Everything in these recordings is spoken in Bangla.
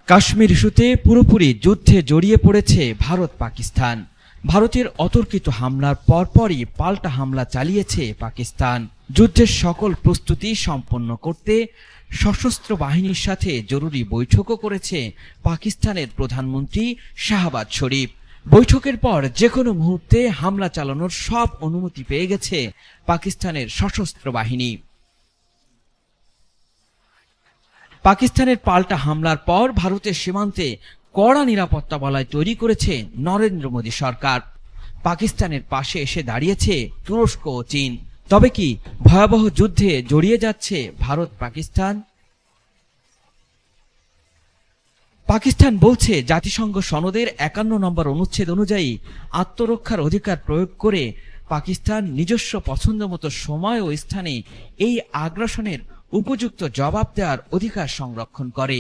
কাশ্মীর ইস্যুতে পুরোপুরি যুদ্ধে জড়িয়ে পড়েছে ভারত পাকিস্তান। ভারতের অতর্কিত হামলার পরপরই পাল্টা হামলা চালিয়েছে পাকিস্তান। যুদ্ধের সকল প্রস্তুতি সম্পন্ন করতে সশস্ত্র বাহিনীর সাথে জরুরি বৈঠকও করেছে পাকিস্তানের প্রধানমন্ত্রী শাহবাজ শরীফ। বৈঠকের পর যে কোনো মুহূর্তে হামলা চালানোর সব অনুমতি পেয়ে গেছে পাকিস্তানের সশস্ত্র বাহিনী। পাকিস্তানের পাল্টা হামলার পর ভারতের সীমান্তে কড়া নিরাপত্তা বলয় তৈরি করেছে নরেন্দ্র মোদী সরকার। পাকিস্তানের পাশে এসে দাঁড়িয়েছে তুরস্ক ও চীন। তবে কি ভয়াবহ যুদ্ধে জড়িয়ে যাচ্ছে ভারত পাকিস্তান? পাকিস্তান বলছে জাতিসংঘ সনদের ৫১ নম্বর অনুচ্ছেদ অনুযায়ী আত্মরক্ষার অধিকার প্রয়োগ করে পাকিস্তান নিজস্ব পছন্দমতো সময় ও স্থানে এই আগ্রাসনের উপযুক্ত জবাব দেওয়ার অধিকার সংরক্ষণ করে।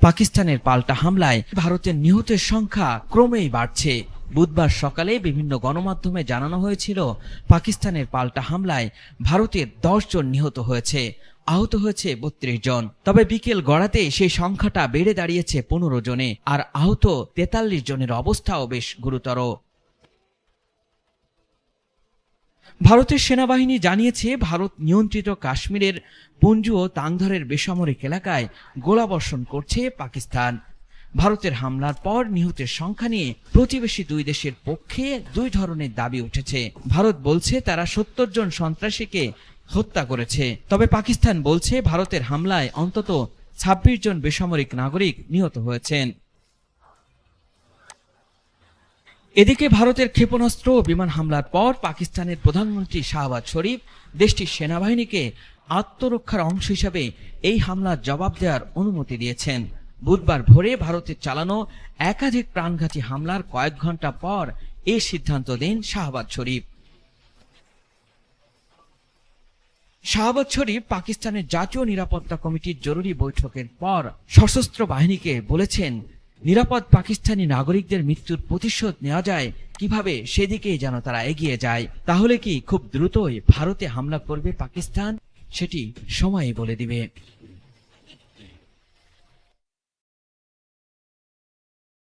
পাকিস্তানের পাল্টা হামলায় ভারতের নিহতের সংখ্যা ক্রমেই বাড়ছে। বুধবার সকালে বিভিন্ন গণমাধ্যমে জানানো হয়েছিল পাকিস্তানের পাল্টা হামলায় ভারতের ১০ জন নিহত হয়েছে, আহত হয়েছে ৩২ জন। তবে বিকেল গড়াতে সেই সংখ্যাটা বেড়ে দাঁড়িয়েছে ১৫ জনে, আর আহত ৪৩ জনের অবস্থাও বেশ গুরুতর। ভারতের সেনাবাহিনী জানিয়েছে ভারত নিয়ন্ত্রিত কাশ্মীরের পুঞ্জ ও তাংধরের বেসামরিক এলাকায় গোলাবর্ষণ করছে পাকিস্তান। ভারতের হামলার পর নিহতের সংখ্যা নিয়ে প্রতিবেশী দুই দেশের পক্ষে দুই ধরনের দাবি উঠেছে। ভারত বলছে তারা ৭০ জন সন্ত্রাসীকে হত্যা করেছে, তবে পাকিস্তান বলছে ভারতের হামলায় অন্তত ২৬ জন বেসামরিক নাগরিক নিহত হয়েছেন। এদিকে ভারতের ক্ষেপণাস্ত্র ও বিমান হামলার পর পাকিস্তানের প্রধানমন্ত্রী শাহবাজ শরীফ দেশটির সেনাবাহিনীকে আত্মরক্ষার অংশ হিসাবে এই হামলার জবাব দেওয়ার অনুমতি দিয়েছেন। বুধবার ভোরে ভারতের চালানো একাধিক প্রাণঘাতী হামলার কয়েক ঘন্টা পর এই সিদ্ধান্ত দেন শাহবাজ শরীফ। শাহবাজ শরীফ পাকিস্তানের জাতীয় নিরাপত্তা কমিটির জরুরি বৈঠকের পর সশস্ত্র বাহিনীকে বলেছেন, নিরাপদ পাকিস্তানি নাগরিকদের মৃত্যুর প্রতিশোধ নেওয়া যায় কিভাবে সেদিকেই যেন তারা এগিয়ে যায়। তাহলে কি খুব দ্রুতই ভারতে হামলা করবে পাকিস্তান? সেটি সময়ই বলে দিবে।